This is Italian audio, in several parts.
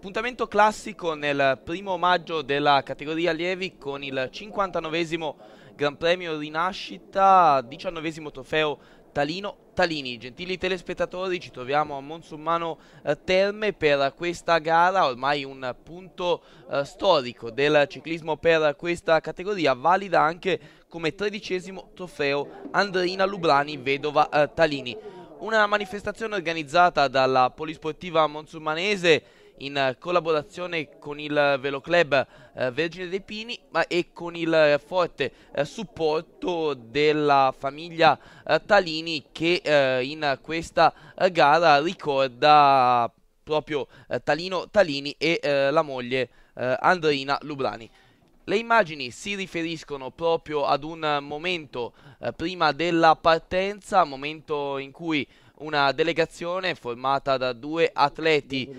Appuntamento classico nel primo omaggio della categoria allievi con il 59esimo Gran Premio Rinascita, 19esimo trofeo Talino-Talini. Gentili telespettatori, ci troviamo a Monsummano Terme per questa gara, ormai un punto storico del ciclismo per questa categoria, valida anche come 13esimo trofeo Andreina Lubrani Vedova Talini. Una manifestazione organizzata dalla Polisportiva Monsummanese in collaborazione con il Veloclub Vergine dei Pini e con il forte supporto della famiglia Talini che in questa gara ricorda proprio Talino Talini e la moglie Andreina Lubrani. Le immagini si riferiscono proprio ad un momento prima della partenza, momento in cui una delegazione formata da due atleti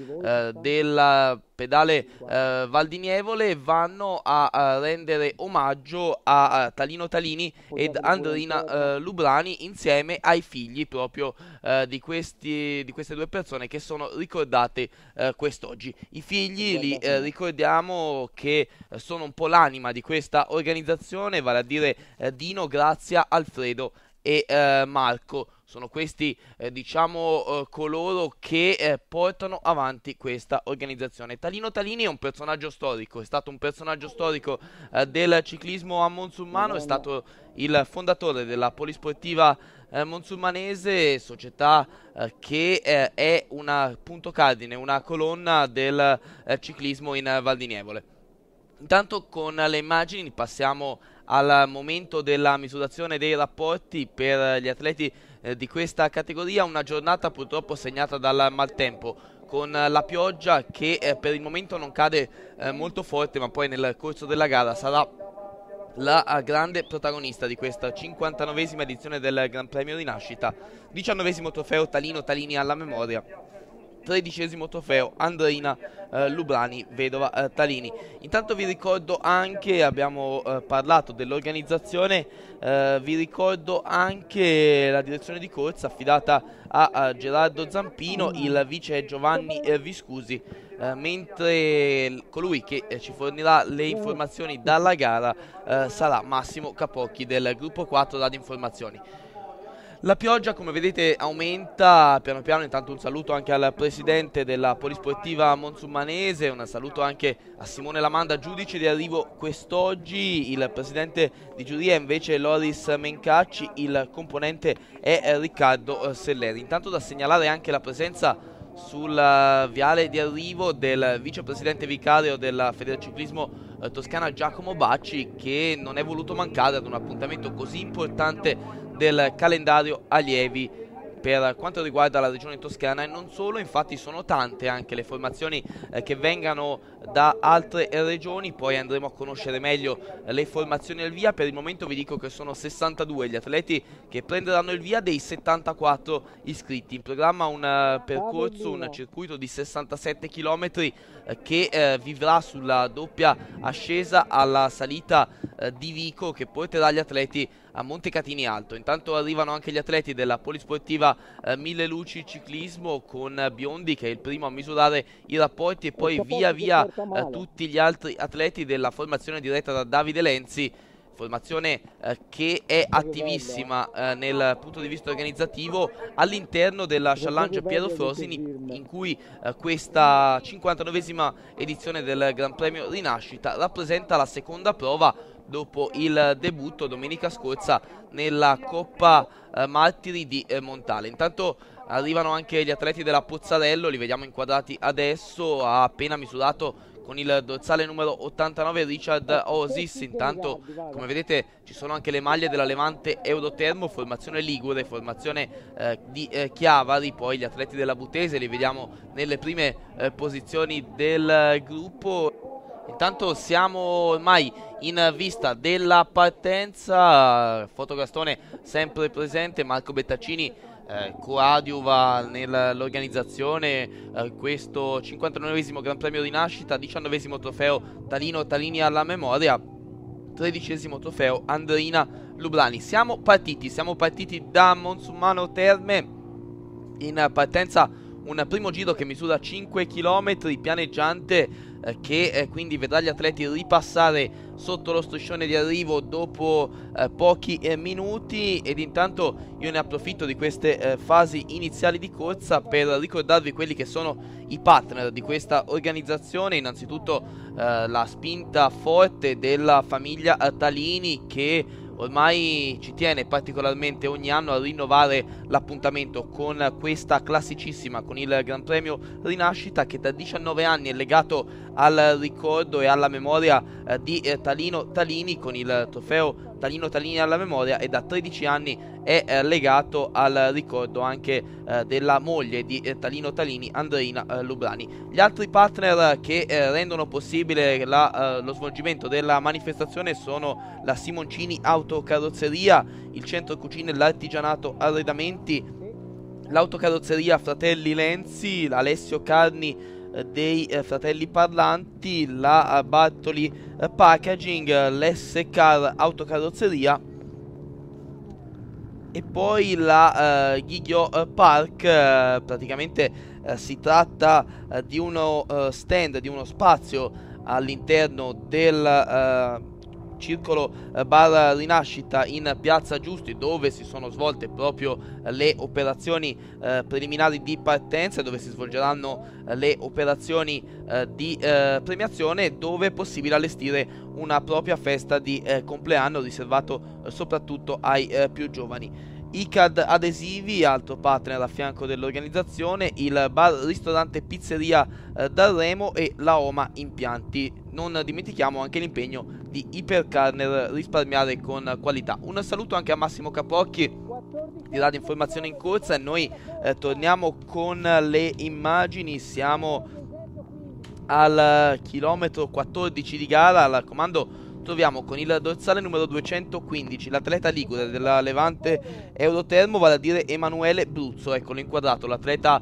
del pedale Valdinievole vanno a rendere omaggio a Talino Talini ed Andreina Lubrani insieme ai figli proprio di queste due persone che sono ricordate quest'oggi. I figli li ricordiamo che sono un po' l'anima di questa organizzazione, vale a dire Dino, Grazia, Alfredo e Marco. Sono questi coloro che portano avanti questa organizzazione. Talino Talini è un personaggio storico, è stato un personaggio storico del ciclismo a Monsummano, è stato il fondatore della Polisportiva Monsummanese, società che è un punto cardine, una colonna del ciclismo in Valdinievole. Intanto con le immagini passiamo al momento della misurazione dei rapporti per gli atleti di questa categoria, una giornata purtroppo segnata dal maltempo, con la pioggia che per il momento non cade molto forte, ma poi nel corso della gara sarà la grande protagonista di questa 59esima edizione del Gran Premio Rinascita, 19esimo trofeo Talino Talini alla memoria, 13esimo trofeo Andreina Lubrani Vedova Talini. Intanto vi ricordo anche, abbiamo parlato dell'organizzazione, vi ricordo anche la direzione di corsa affidata a Gerardo Zampino, il vice Giovanni Viscusi, mentre colui che ci fornirà le informazioni dalla gara sarà Massimo Capocchi del gruppo 4 Radio Informazioni. La pioggia, come vedete, aumenta piano piano. Intanto un saluto anche al presidente della Polisportiva Monsummanese, un saluto anche a Simone Lamanda, giudice di arrivo quest'oggi. Il presidente di giuria è invece Loris Mencacci, il componente è Riccardo Selleri. Intanto da segnalare anche la presenza sul viale di arrivo del vicepresidente vicario della Federciclismo Toscana Giacomo Bacci, che non è voluto mancare ad un appuntamento così importante del calendario allievi per quanto riguarda la regione toscana e non solo. Infatti sono tante anche le formazioni che vengano da altre regioni, poi andremo a conoscere meglio le formazioni al via. Per il momento vi dico che sono 62 gli atleti che prenderanno il via dei 74 iscritti. In programma un percorso, un circuito di 67 km che vivrà sulla doppia ascesa alla salita di Vico, che porterà gli atleti a Montecatini Alto. Intanto arrivano anche gli atleti della Polisportiva Mille Luci Ciclismo con Biondi che è il primo a misurare i rapporti, e poi via via tutti gli altri atleti della formazione diretta da Davide Lenzi, formazione che è attivissima nel punto di vista organizzativo all'interno della Challenge Piero Frosini, in cui questa 59esima edizione del Gran Premio Rinascita rappresenta la seconda prova dopo il debutto domenica scorsa nella Coppa Martiri di Montale. Intanto arrivano anche gli atleti della Pozzarello, li vediamo inquadrati adesso. Ha appena misurato con il dorsale numero 89 Richard Osis. Intanto, come vedete, ci sono anche le maglie della Levante Eurotermo, formazione ligure, formazione di Chiavari. Poi gli atleti della Butese li vediamo nelle prime posizioni del gruppo. Intanto siamo ormai in vista della partenza, Fotogastone sempre presente, Marco Bettaccini coadiuva nell'organizzazione questo 59esimo Gran Premio Rinascita, 19esimo trofeo Talino Talini alla memoria, 13esimo trofeo Andreina Lubrani. Siamo partiti da Monsummano Terme, in partenza un primo giro che misura 5 km pianeggiante, che quindi vedrà gli atleti ripassare sotto lo striscione di arrivo dopo pochi minuti. Ed intanto io ne approfitto di queste fasi iniziali di corsa per ricordarvi quelli che sono i partner di questa organizzazione. Innanzitutto la spinta forte della famiglia Talini, che ormai ci tiene particolarmente ogni anno a rinnovare l'appuntamento con questa classicissima, con il Gran Premio Rinascita, che da 19 anni è legato al ricordo e alla memoria di Talino Talini, con il trofeo Talino Talini alla memoria, e da 13 anni è legato al ricordo anche della moglie di Talino Talini, Andreina Lubrani. Gli altri partner che rendono possibile lo svolgimento della manifestazione sono la Simoncini Autocarrozzeria, il Centro Cucine e l'Artigianato Arredamenti, l'Autocarrozzeria Fratelli Lenzi, Alessio Carni dei Fratelli Parlanti, la Bartoli Packaging, l'S-Car Autocarrozzeria e poi la Ghigio Park. Praticamente si tratta di uno stand, di uno spazio all'interno del Circolo Bar Rinascita in Piazza Giusti, dove si sono svolte proprio le operazioni preliminari di partenza, dove si svolgeranno le operazioni di premiazione, dove è possibile allestire una propria festa di compleanno riservato soprattutto ai più giovani. ICAD Adesivi, altro partner a fianco dell'organizzazione, il bar ristorante pizzeria Dal Remo e la Oma Impianti. Non dimentichiamo anche l'impegno di Ipercarner, risparmiare con qualità. Un saluto anche a Massimo Caprocchi di Radio Informazione in Corsa, e noi torniamo con le immagini. Siamo al chilometro 14 di gara. Al comando troviamo con il dorsale numero 215 l'atleta ligure della Levante Eurotermo, vale a dire Emanuele Bruzzo. Eccolo inquadrato, l'atleta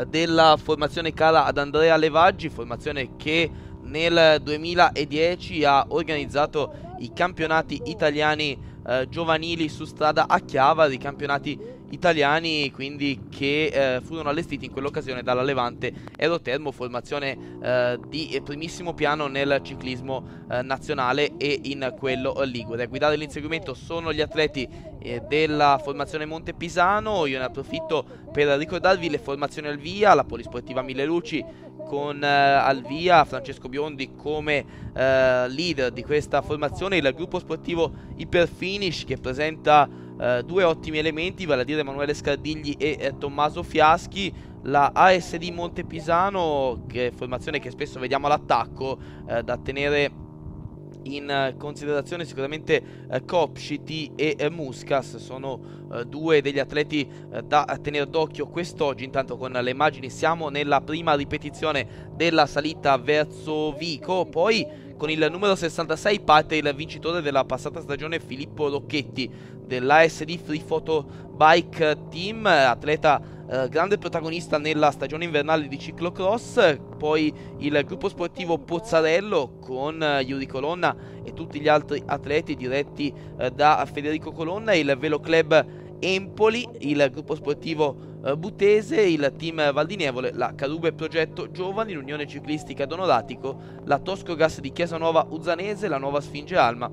della formazione cara ad Andrea Levaggi, formazione che nel 2010 ha organizzato i campionati italiani giovanili su strada a Chiavari, campionati italiani quindi che furono allestiti in quell'occasione dalla Levante Eurotermo, formazione di primissimo piano nel ciclismo nazionale e in quello ligure. A guidare l'inseguimento sono gli atleti della formazione Montepisano. Io ne approfitto per ricordarvi le formazioni al via: la Polisportiva Mille Luci con al via Francesco Biondi come leader di questa formazione, il gruppo sportivo Iperfinish che presenta due ottimi elementi, vale a dire Emanuele Scardigli e Tommaso Fiaschi, la ASD Montepisano, che è formazione che spesso vediamo all'attacco, da tenere in considerazione sicuramente Kopshiti e Muscas sono due degli atleti da tenere d'occhio quest'oggi. Intanto con le immagini siamo nella prima ripetizione della salita verso Vico. Poi con il numero 66 parte il vincitore della passata stagione, Filippo Rocchetti dell'ASD Free Photo Bike Team, atleta grande protagonista nella stagione invernale di ciclocross. Poi il gruppo sportivo Pozzarello con Yuri Colonna e tutti gli altri atleti diretti da Federico Colonna, il Velo Club Empoli, il gruppo sportivo Butese, il team Valdinievole, la Carube Progetto Giovani, l'Unione Ciclistica Donoratico, la Toscogas di Chiasanova Uzzanese, la Nuova Sfinge Alma,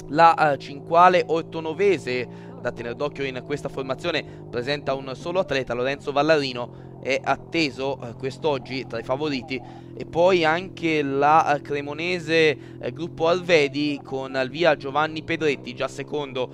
la Cinquale Ortonovese. Da tenere d'occhio in questa formazione presenta un solo atleta, Lorenzo Vallarino, è atteso quest'oggi tra i favoriti. E poi anche la Cremonese gruppo Arvedi con al via Giovanni Pedretti, già secondo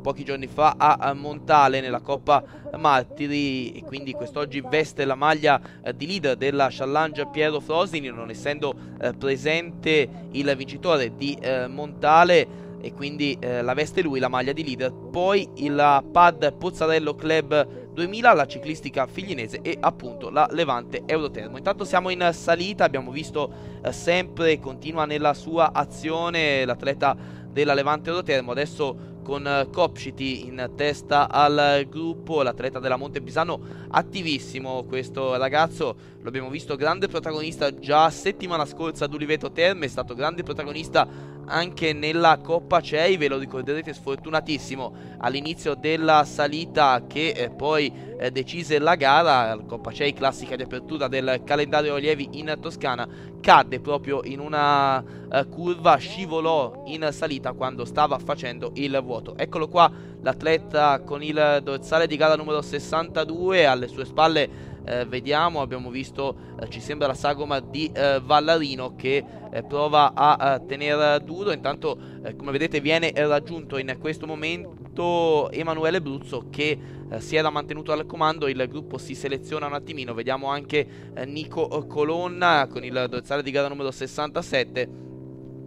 pochi giorni fa a Montale nella Coppa Martiri, e quindi quest'oggi veste la maglia di leader della challenge Piero Frosini, non essendo presente il vincitore di Montale, e quindi la veste lui la maglia di leader. Poi il Pad Pozzarello Club 2000, la ciclistica figlinese e appunto la Levante Eurotermo. Intanto siamo in salita, abbiamo visto sempre continua nella sua azione l'atleta della Levante Eurotermo, adesso con Kopshiti in testa al gruppo, l'atleta della Montepisano attivissimo questo ragazzo, l'abbiamo visto grande protagonista già settimana scorsa ad Uliveto Terme, è stato grande protagonista anche nella Coppa CEI, ve lo ricorderete, sfortunatissimo all'inizio della salita che poi decise la gara. La Coppa CEI, classica di apertura del calendario allievi in Toscana, cadde proprio in una curva, scivolò in salita quando stava facendo il vuoto. Eccolo qua l'atleta con il dorsale di gara numero 62, alle sue spalle abbiamo visto, ci sembra la sagoma di Vallarino che prova a tenere duro. Intanto come vedete viene raggiunto in questo momento Emanuele Bruzzo che si era mantenuto al comando. Il gruppo si seleziona un attimino, vediamo anche Nico Colonna con il dorsale di gara numero 67,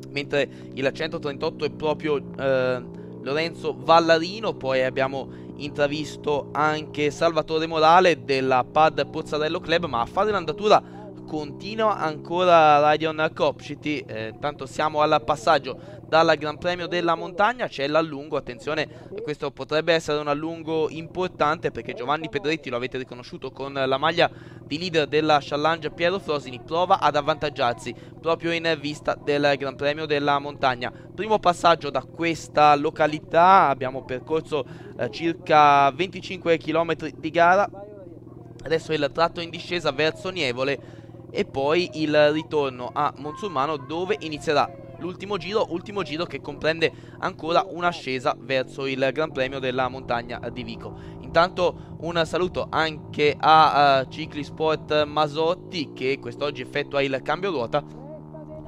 mentre il 138 è proprio Lorenzo Vallarino. Poi abbiamo intravisto anche Salvatore Morale della Pad Pozzarello Club, ma a fare l'andatura continua ancora Radion Kopcity. Intanto siamo al passaggio dal Gran Premio della Montagna, c'è l'allungo, attenzione, questo potrebbe essere un allungo importante perché Giovanni Pedretti, lo avete riconosciuto con la maglia di leader della Challenge Piero Frosini, prova ad avvantaggiarsi proprio in vista del Gran Premio della Montagna. Primo passaggio da questa località, abbiamo percorso circa 25 km di gara, adesso il tratto in discesa verso Nievole e poi il ritorno a Monsulmano, dove inizierà l'ultimo giro che comprende ancora un'ascesa verso il Gran Premio della Montagna di Vico. Intanto un saluto anche a Ciclisport Masotti che quest'oggi effettua il cambio ruota.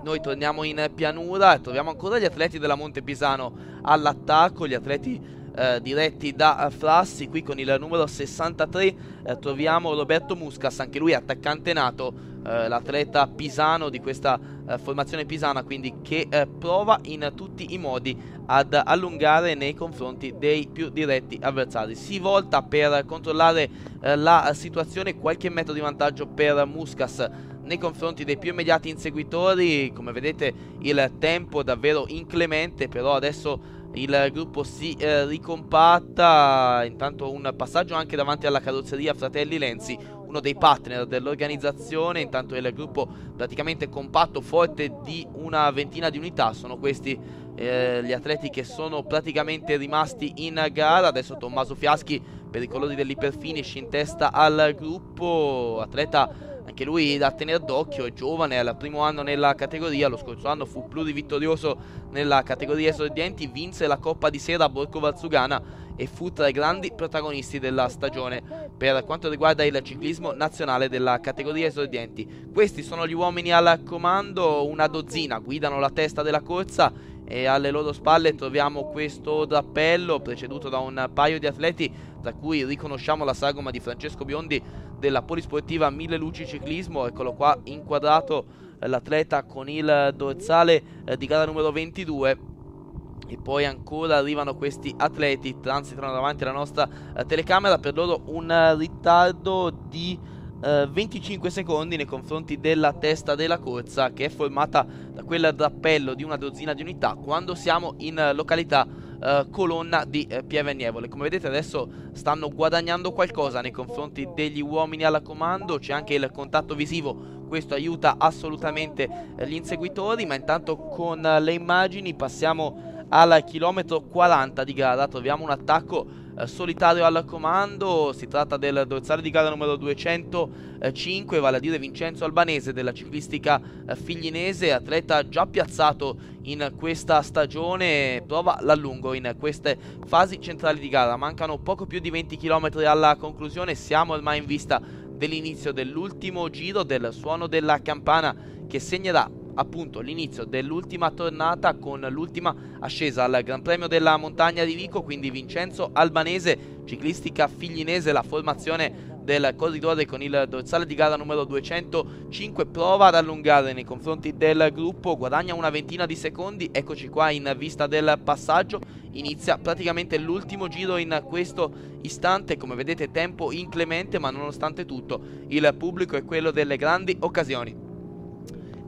Noi torniamo in pianura e troviamo ancora gli atleti della Monte Pisano all'attacco, gli atleti diretti da Frassi. Qui con il numero 63 troviamo Roberto Muscas, anche lui attaccante nato, l'atleta pisano di questa formazione pisana, quindi che prova in tutti i modi ad allungare nei confronti dei più diretti avversari. Si volta per controllare la situazione, qualche metro di vantaggio per Muscas nei confronti dei più immediati inseguitori. Come vedete il tempo davvero inclemente, però adesso il gruppo si ricompatta. Intanto un passaggio anche davanti alla carrozzeria Fratelli Lenzi, uno dei partner dell'organizzazione. Intanto il gruppo praticamente compatto, forte di una ventina di unità. Sono questi gli atleti che sono praticamente rimasti in gara. Adesso Tommaso Fiaschi per i colori dell'Iperfinish in testa al gruppo, atleta anche lui da tenere d'occhio, è giovane, è al primo anno nella categoria, lo scorso anno fu plurivittorioso nella categoria esordienti, vinse la Coppa di Sera a Borgo Valsugana e fu tra i grandi protagonisti della stagione per quanto riguarda il ciclismo nazionale della categoria esordienti. Questi sono gli uomini al comando, una dozzina guidano la testa della corsa e alle loro spalle troviamo questo drappello preceduto da un paio di atleti, tra cui riconosciamo la sagoma di Francesco Biondi della Polisportiva Mille Luci Ciclismo. Eccolo qua inquadrato l'atleta con il dorsale di gara numero 22. E poi ancora arrivano questi atleti, transitano davanti alla nostra telecamera, per loro un ritardo di 25 secondi nei confronti della testa della corsa, che è formata da quel drappello di una dozzina di unità quando siamo in località Colonna di Pieve Nievole. Come vedete adesso stanno guadagnando qualcosa nei confronti degli uomini alla comando, c'è anche il contatto visivo, questo aiuta assolutamente gli inseguitori. Ma intanto con le immagini passiamo al chilometro 40 di gara, troviamo un attacco solitario al comando. Si tratta del dorsale di gara numero 205, vale a dire Vincenzo Albanese della ciclistica figlinese, atleta già piazzato in questa stagione, prova l'allungo in queste fasi centrali di gara. Mancano poco più di 20 km alla conclusione, siamo ormai in vista dell'inizio dell'ultimo giro, del suono della campana che segnerà appunto l'inizio dell'ultima tornata con l'ultima ascesa al Gran Premio della Montagna di Vico. Quindi Vincenzo Albanese, ciclistica figlinese, la formazione del corridore con il dorsale di gara numero 205, prova ad allungare nei confronti del gruppo, guadagna una ventina di secondi. Eccoci qua in vista del passaggio, inizia praticamente l'ultimo giro in questo istante. Come vedete tempo inclemente, ma nonostante tutto il pubblico è quello delle grandi occasioni.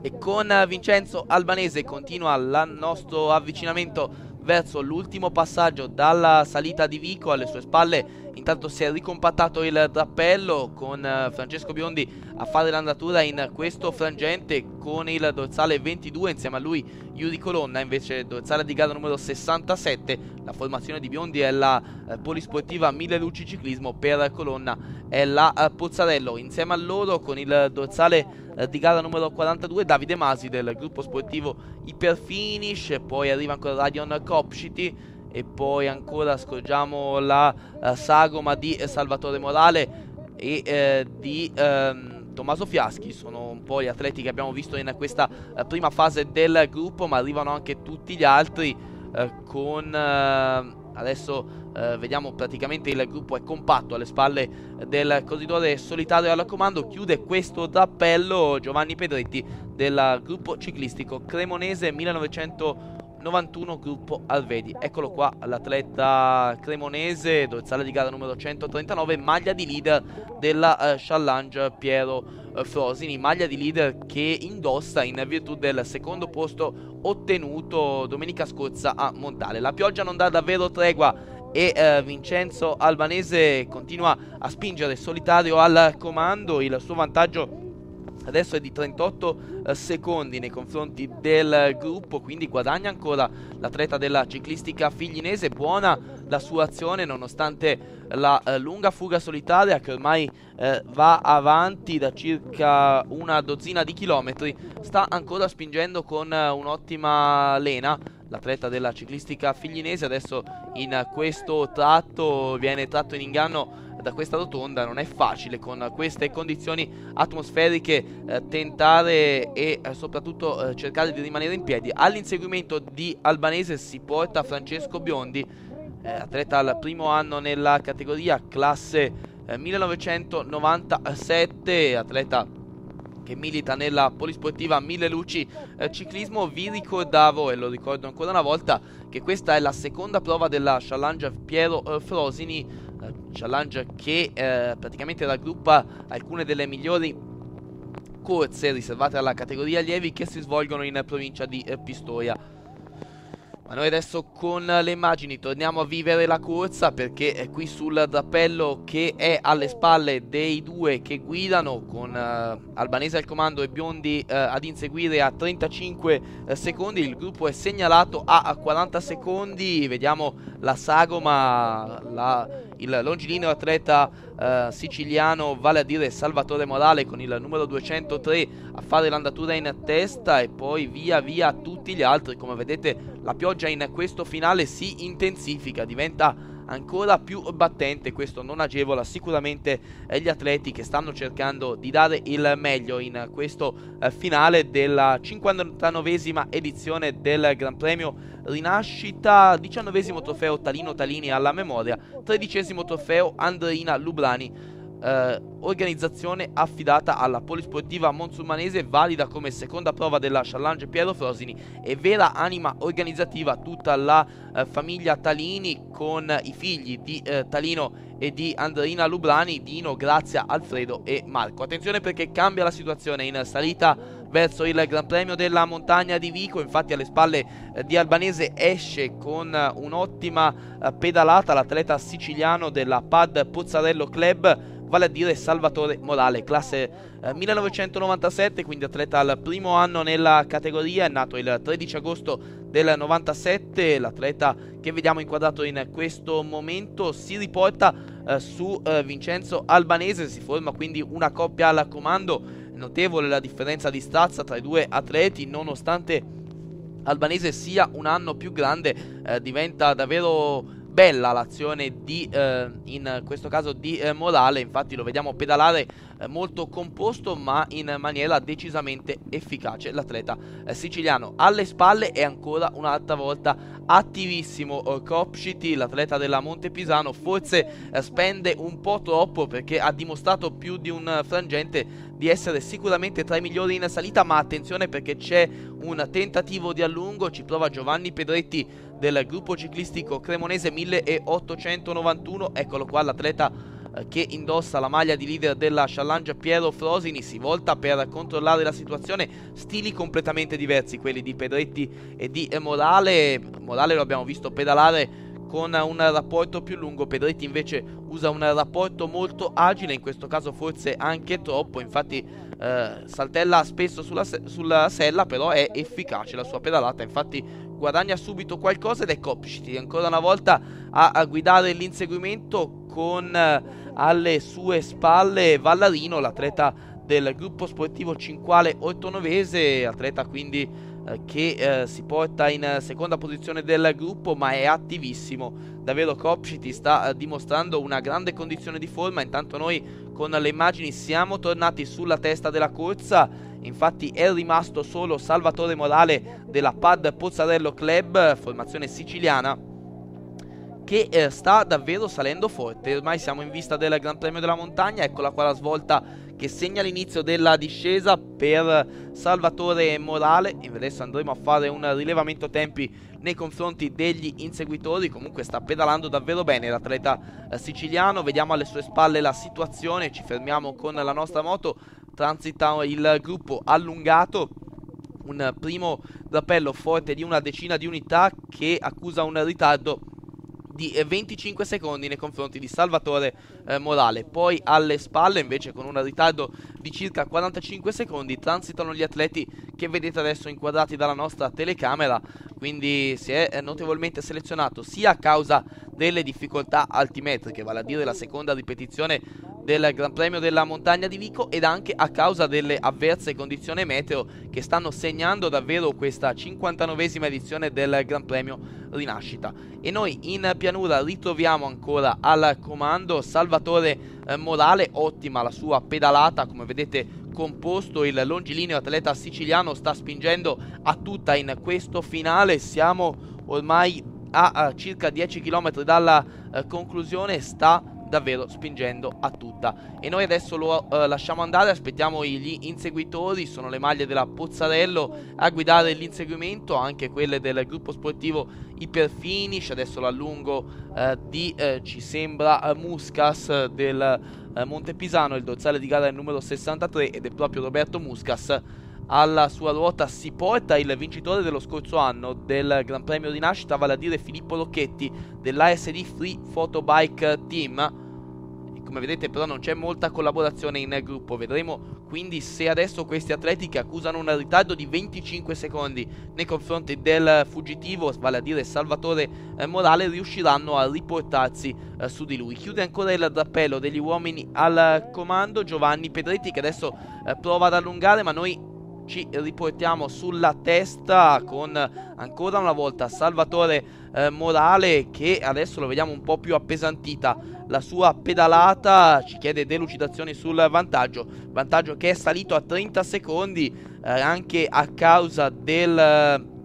E con Vincenzo Albanese continua il nostro avvicinamento verso l'ultimo passaggio dalla salita di Vico. Alle sue spalle Intanto si è ricompattato il drappello con Francesco Biondi a fare l'andatura in questo frangente con il dorsale 22, insieme a lui Yuri Colonna, invece dorsale di gara numero 67. La formazione di Biondi è la polisportiva Mille Luci Ciclismo, per Colonna è la Pozzarello. Insieme a loro con il dorsale di gara numero 42 Davide Masi del gruppo sportivo Iperfinish, poi arriva ancora Radion Kopcity e poi ancora scorgiamo la sagoma di Salvatore Morale e di Tommaso Fiaschi. Sono un po' gli atleti che abbiamo visto in questa prima fase del gruppo, ma arrivano anche tutti gli altri con adesso vediamo praticamente il gruppo è compatto alle spalle del corridore solitario al comando. Chiude questo drappello Giovanni Pedretti del gruppo ciclistico cremonese 1991 gruppo Arvedi. Eccolo qua l'atleta cremonese, dorsale di gara numero 139, maglia di leader della Challenge Piero Frosini, maglia di leader che indossa in virtù del secondo posto ottenuto domenica scorsa a Montale. La pioggia non dà davvero tregua e Vincenzo Albanese continua a spingere solitario al comando. Il suo vantaggio adesso è di 38 secondi nei confronti del gruppo, quindi guadagna ancora l'atleta della ciclistica figlinese. Buona la sua azione nonostante la lunga fuga solitaria che ormai va avanti da circa una dozzina di chilometri. Sta ancora spingendo con un'ottima lena l'atleta della ciclistica figlinese. Adesso in questo tratto viene tratto in inganno da questa rotonda. Non è facile con queste condizioni atmosferiche tentare e soprattutto cercare di rimanere in piedi. All'inseguimento di Albanese si porta Francesco Biondi, atleta al primo anno nella categoria, classe 1997, atleta che milita nella polisportiva Mille Luci Ciclismo. Vi ricordavo, e lo ricordo ancora una volta, che questa è la seconda prova della Challenge Piero Frosini, challenge che praticamente raggruppa alcune delle migliori corse riservate alla categoria allievi che si svolgono in provincia di Pistoia. Ma noi adesso con le immagini torniamo a vivere la corsa, perché è qui sul drappello che è alle spalle dei due che guidano, con Albanese al comando e Biondi ad inseguire a 35 secondi. Il gruppo è segnalato a 40 secondi. Vediamo la sagoma, il longilineo atleta siciliano, vale a dire Salvatore Morale, con il numero 203 a fare l'andatura in testa, e poi via via tutti gli altri. Come vedete la pioggia in questo finale si intensifica, diventa ancora più battente. Questo non agevola sicuramente gli atleti che stanno cercando di dare il meglio in questo finale della 59esima edizione del Gran Premio Rinascita, 19esimo trofeo Talino Talini alla memoria, 13esimo trofeo Andreina Lubrani, organizzazione affidata alla polisportiva monsulmanese, valida come seconda prova della Challenge Piero Frosini e vera anima organizzativa tutta la famiglia Talini, con i figli di Talino e di Andreina Lubrani, Dino, Grazia, Alfredo e Marco. Attenzione perché cambia la situazione in salita verso il Gran Premio della Montagna di Vico. Infatti alle spalle di Albanese esce con un'ottima pedalata l'atleta siciliano della Pad Pozzarello Club, vale a dire Salvatore Morale, classe 1997, quindi atleta al primo anno nella categoria. È nato il 13 agosto del 97. L'atleta che vediamo inquadrato in questo momento si riporta su Vincenzo Albanese. Si forma quindi una coppia al comando. Notevole la differenza di stazza tra i due atleti, nonostante Albanese sia un anno più grande. Diventa davvero bella l'azione di in questo caso di Morale. Infatti lo vediamo pedalare molto composto ma in maniera decisamente efficace l'atleta siciliano. Alle spalle è ancora un'altra volta attivissimo Kopcity, l'atleta della Montepisano. Forse spende un po' troppo, perché ha dimostrato più di un frangente di essere sicuramente tra i migliori in salita, ma attenzione perché c'è un tentativo di allungo. Ci prova Giovanni Pedretti del gruppo ciclistico cremonese 1891. Eccolo qua l'atleta che indossa la maglia di leader della Challenge Piero Frosini. Si volta per controllare la situazione. Stili completamente diversi quelli di Pedretti e di Morale. Morale lo abbiamo visto pedalare con un rapporto più lungo. Pedretti invece usa un rapporto molto agile, in questo caso forse anche troppo, infatti saltella spesso sulla sella, però è efficace la sua pedalata, infatti guadagna subito qualcosa ed è Kopczyk ancora una volta a guidare l'inseguimento con alle sue spalle Vallarino, l'atleta del gruppo sportivo Cinquale Ortonovese, atleta quindi che si porta in seconda posizione del gruppo, ma è attivissimo. Davvero Kopczyk sta dimostrando una grande condizione di forma. Intanto noi con le immagini siamo tornati sulla testa della corsa, infatti è rimasto solo Salvatore Morale della PAD Pozzarello Club, formazione siciliana, che sta davvero salendo forte. Ormai siamo in vista del Gran Premio della Montagna, eccola qua la svolta che segna l'inizio della discesa per Salvatore Morale. E adesso andremo a fare un rilevamento tempi nei confronti degli inseguitori. Comunque sta pedalando davvero bene l'atleta siciliano. Vediamo alle sue spalle la situazione, ci fermiamo con la nostra moto, transita il gruppo allungato, un primo rappello forte di una decina di unità che accusa un ritardo di 25 secondi nei confronti di Salvatore Morale. Poi alle spalle invece, con un ritardo di circa 45 secondi, transitano gli atleti che vedete adesso inquadrati dalla nostra telecamera. Quindi si è notevolmente selezionato sia a causa delle difficoltà altimetriche, vale a dire la seconda ripetizione del Gran Premio della Montagna di Vico, ed anche a causa delle avverse condizioni meteo che stanno segnando davvero questa 59esima edizione del Gran Premio Rinascita. E noi in pianura ritroviamo ancora al comando Salvatore Morale. Ottima la sua pedalata, come vedete composto, il longilineo atleta siciliano sta spingendo a tutta in questo finale. Siamo ormai a circa 10 km dalla conclusione, sta davvero spingendo a tutta. E noi adesso lo lasciamo andare, aspettiamo gli inseguitori. Sono le maglie della Pozzarello a guidare l'inseguimento, anche quelle del gruppo sportivo Iperfinish. Adesso l'allungo di ci sembra Muscas del Montepisano, il dorsale di gara è il numero 63 ed è proprio Roberto Muscas. Alla sua ruota si porta il vincitore dello scorso anno del Gran Premio Rinascita, vale a dire Filippo Rocchetti dell'ASD Free Photobike Team. E come vedete però non c'è molta collaborazione in gruppo. Vedremo quindi se adesso questi atleti, che accusano un ritardo di 25 secondi nei confronti del fuggitivo, vale a dire Salvatore Morale, riusciranno a riportarsi su di lui. Chiude ancora il drappello degli uomini al comando Giovanni Pedretti, che adesso prova ad allungare, ma noi ci riportiamo sulla testa con ancora una volta Salvatore Morale, che adesso lo vediamo un po' più appesantita. La sua pedalata ci chiede delucidazioni sul vantaggio che è salito a 30 secondi anche a causa del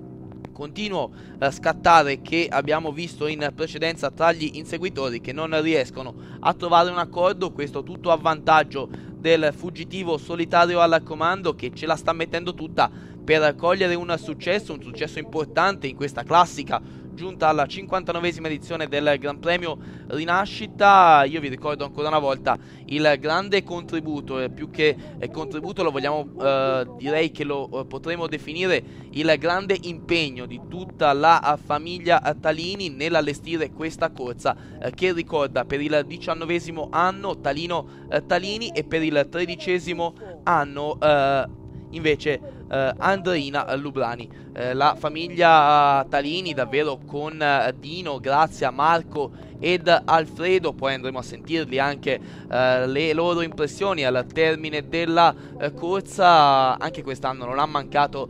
continuo scattare che abbiamo visto in precedenza tra gli inseguitori, che non riescono a trovare un accordo. Questo tutto a vantaggio del fuggitivo solitario al comando, che ce la sta mettendo tutta per cogliere un successo importante in questa classica giunta alla 59esima edizione del Gran Premio Rinascita. Io vi ricordo ancora una volta il grande contributo, più che contributo lo vogliamo direi che lo potremo definire il grande impegno di tutta la famiglia Talini nell'allestire questa corsa che ricorda per il 19esimo anno Talino Talini e per il 13esimo anno invece Andreina Lubrani. La famiglia Talini davvero con Dino, Grazia, Marco ed Alfredo, poi andremo a sentirli anche le loro impressioni al termine della corsa. Anche quest'anno non ha mancato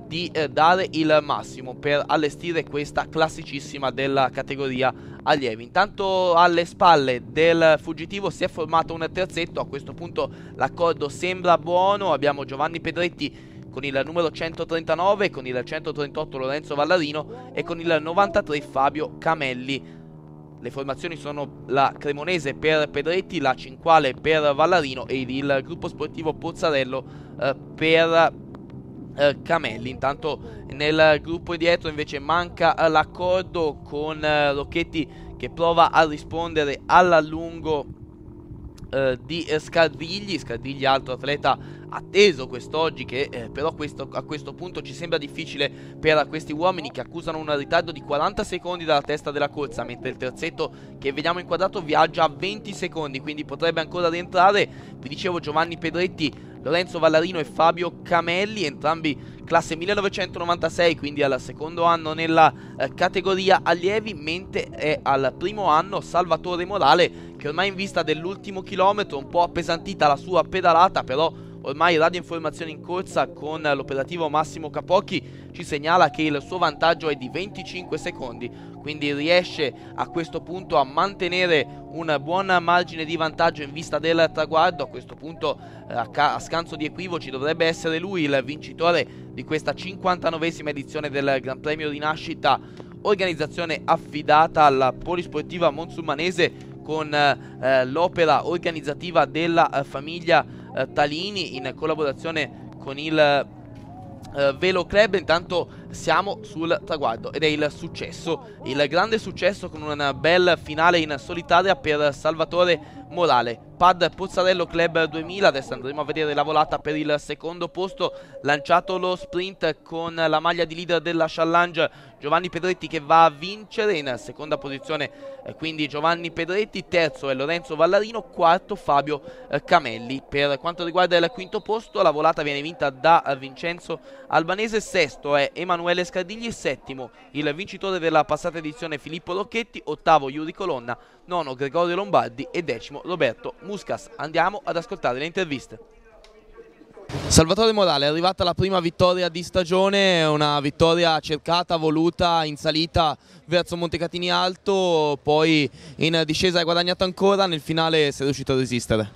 di dare il massimo per allestire questa classicissima della categoria allievi. Intanto alle spalle del fuggitivo si è formato un terzetto. A questo punto l'accordo sembra buono, abbiamo Giovanni Pedretti con il numero 139, con il 138 Lorenzo Vallarino e con il 93 Fabio Camelli. Le formazioni sono la Cremonese per Pedretti, la Cinquale per Vallarino e il gruppo sportivo Pozzarello per Camelli. Intanto nel gruppo dietro invece manca l'accordo, con Rocchetti che prova a rispondere all'allungo di Scardigli, altro atleta atteso quest'oggi, che però a questo punto ci sembra difficile per questi uomini, che accusano un ritardo di 40 secondi dalla testa della corsa, mentre il terzetto che vediamo inquadrato viaggia a 20 secondi, quindi potrebbe ancora rientrare. Vi dicevo, Giovanni Pedretti, Lorenzo Vallarino e Fabio Camelli, entrambi classe 1996, quindi al secondo anno nella categoria allievi, mentre è al primo anno Salvatore Morale, che ormai in vista dell'ultimo chilometro, un po' appesantita la sua pedalata, però ormai Radio Informazione in corsa con l'operativo Massimo Capocchi ci segnala che il suo vantaggio è di 25 secondi, quindi riesce a questo punto a mantenere un buon margine di vantaggio in vista del traguardo. A questo punto, a scanso di equivoci, dovrebbe essere lui il vincitore di questa 59esima edizione del Gran Premio Rinascita, organizzazione affidata alla Polisportiva Monsumanese con l'opera organizzativa della famiglia Talini in collaborazione con il Velo Club. Intanto siamo sul traguardo ed è il grande successo, con un bel finale in solitaria per Salvatore Morale. Pad Pozzarello Club 2000, adesso andremo a vedere la volata per il secondo posto. Lanciato lo sprint con la maglia di leader della challenge Giovanni Pedretti, che va a vincere. In seconda posizione quindi Giovanni Pedretti, terzo è Lorenzo Vallarino, quarto Fabio Camelli. Per quanto riguarda il quinto posto, la volata viene vinta da Vincenzo Albanese, sesto è Emanuele Scardigli, settimo il vincitore della passata edizione Filippo Rocchetti, ottavo Yuri Colonna, nono Gregorio Lombardi e decimo Roberto Muscas. Andiamo ad ascoltare le interviste. Salvatore Morale, è arrivata la prima vittoria di stagione, una vittoria cercata, voluta, in salita verso Montecatini Alto, poi in discesa hai guadagnato ancora, nel finale sei riuscito a resistere.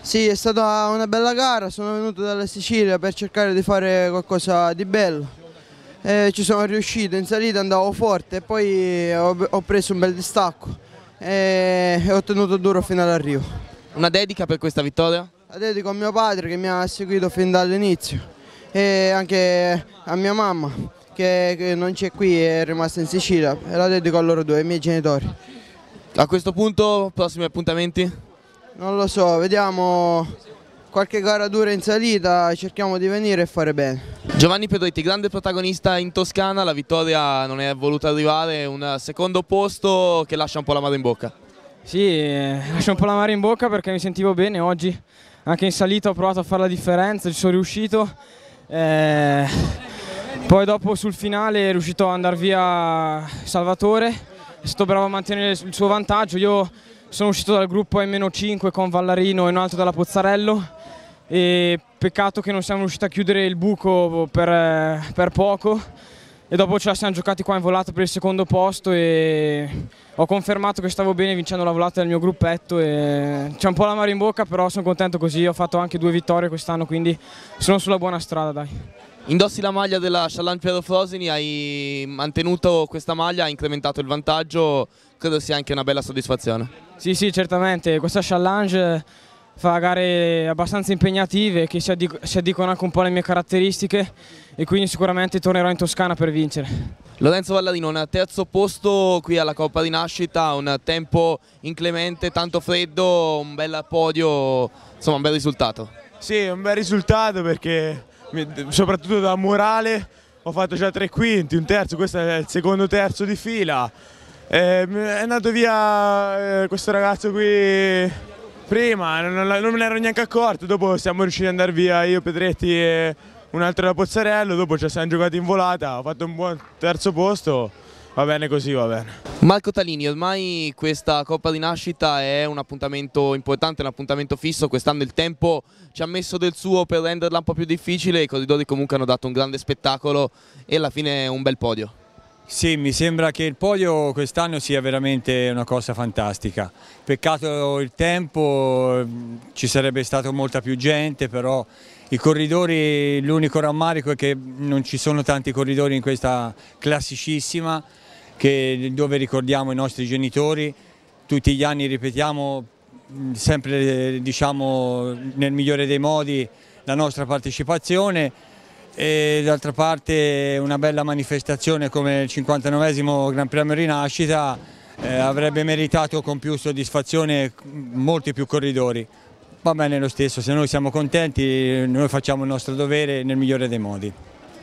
Sì, è stata una bella gara, sono venuto dalla Sicilia per cercare di fare qualcosa di bello. Ci sono riuscito, in salita andavo forte e poi ho preso un bel distacco e ho tenuto duro fino all'arrivo. Una dedica per questa vittoria? La dedico a mio padre, che mi ha seguito fin dall'inizio, e anche a mia mamma che non c'è qui, è rimasta in Sicilia, e la dedico a loro due, ai miei genitori. A questo punto, prossimi appuntamenti? Non lo so, vediamo qualche gara dura in salita, cerchiamo di venire e fare bene. Giovanni Pedretti, grande protagonista in Toscana, la vittoria non è voluta arrivare, un secondo posto che lascia un po' l'amaro in bocca. Sì, lascia un po' l'amaro in bocca perché mi sentivo bene oggi, anche in salita ho provato a fare la differenza, ci sono riuscito. Poi dopo sul finale è riuscito ad andare via Salvatore, è stato bravo a mantenere il suo vantaggio. Io sono uscito dal gruppo M-5 con Vallarino e un altro dalla Pozzarello, e peccato che non siamo riusciti a chiudere il buco per poco, e dopo ce la siamo giocati qua in volata per il secondo posto e ho confermato che stavo bene vincendo la volata del mio gruppetto. C'è un po' l'amaro in bocca, però sono contento così, ho fatto anche 2 vittorie quest'anno, quindi sono sulla buona strada, dai. Indossi la maglia della Challenge Piero Frosini, hai mantenuto questa maglia, hai incrementato il vantaggio, credo sia anche una bella soddisfazione. Sì, certamente, questa challenge fa gare abbastanza impegnative che si addicono anche un po' alle mie caratteristiche, e quindi sicuramente tornerò in Toscana per vincere. Lorenzo Vallarino, un terzo posto qui alla Coppa Rinascita, un tempo inclemente, tanto freddo, un bel podio, insomma un bel risultato. Sì, un bel risultato perché soprattutto da Morale ho fatto già 3 quinti, un terzo, questo è il secondo terzo di fila. È andato via questo ragazzo qui prima, non me ne ero neanche accorto, dopo siamo riusciti ad andare via io, Pedretti e un altro da Pozzarello, dopo ci siamo giocati in volata, ho fatto un buon terzo posto, va bene così, va bene. Marco Talini, ormai questa Coppa Rinascita è un appuntamento importante, un appuntamento fisso, quest'anno il tempo ci ha messo del suo per renderla un po' più difficile, i corridori comunque hanno dato un grande spettacolo e alla fine un bel podio. Sì, mi sembra che il podio quest'anno sia veramente una cosa fantastica. Peccato il tempo, ci sarebbe stata molta più gente, però i corridori, l'unico rammarico è che non ci sono tanti corridori in questa classicissima, dove ricordiamo i nostri genitori, tutti gli anni ripetiamo sempre, diciamo, nel migliore dei modi la nostra partecipazione. E d'altra parte una bella manifestazione come il 59esimo Gran Premio Rinascita avrebbe meritato con più soddisfazione molti più corridori. Va bene lo stesso, se noi siamo contenti noi facciamo il nostro dovere nel migliore dei modi.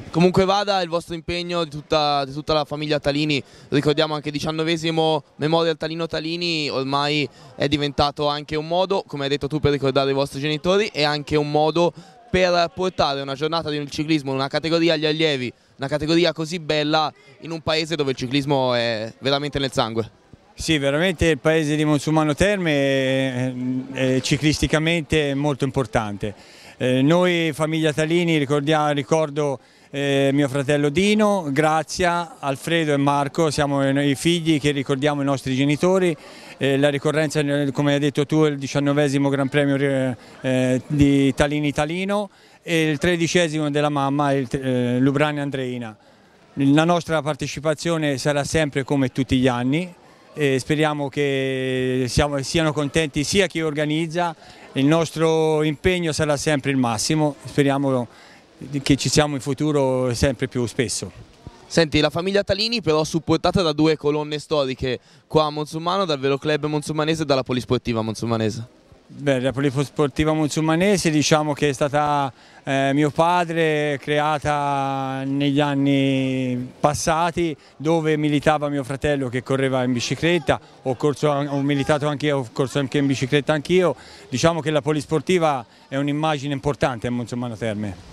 Comunque vada, il vostro impegno di tutta la famiglia Talini, ricordiamo anche il 19° Memorial Talino Talini, ormai è diventato anche un modo, come hai detto tu, per ricordare i vostri genitori e anche un modo per portare una giornata di ciclismo, una categoria agli allievi, una categoria così bella in un paese dove il ciclismo è veramente nel sangue. Sì, veramente il paese di Monsummano Terme è ciclisticamente molto importante. Noi famiglia Talini ricordo mio fratello Dino, Grazia, Alfredo e Marco, siamo i figli che ricordiamo i nostri genitori. La ricorrenza, come hai detto tu, è il 19° Gran Premio di Talini Talino e il 13° della mamma, Lubrani Andreina. La nostra partecipazione sarà sempre come tutti gli anni e speriamo che siano contenti sia chi organizza, il nostro impegno sarà sempre il massimo, speriamo che ci siamo in futuro sempre più spesso. Senti, la famiglia Talini però supportata da due colonne storiche qua a Monsummano, dal Velo Club Monsummanese e dalla Polisportiva Monsummanese. Beh, la Polisportiva Monsummanese diciamo che è stata mio padre, creata negli anni passati, dove militava mio fratello che correva in bicicletta, ho militato anche io, ho corso anche in bicicletta anch'io. Diciamo che la Polisportiva è un'immagine importante a Monsummano Terme.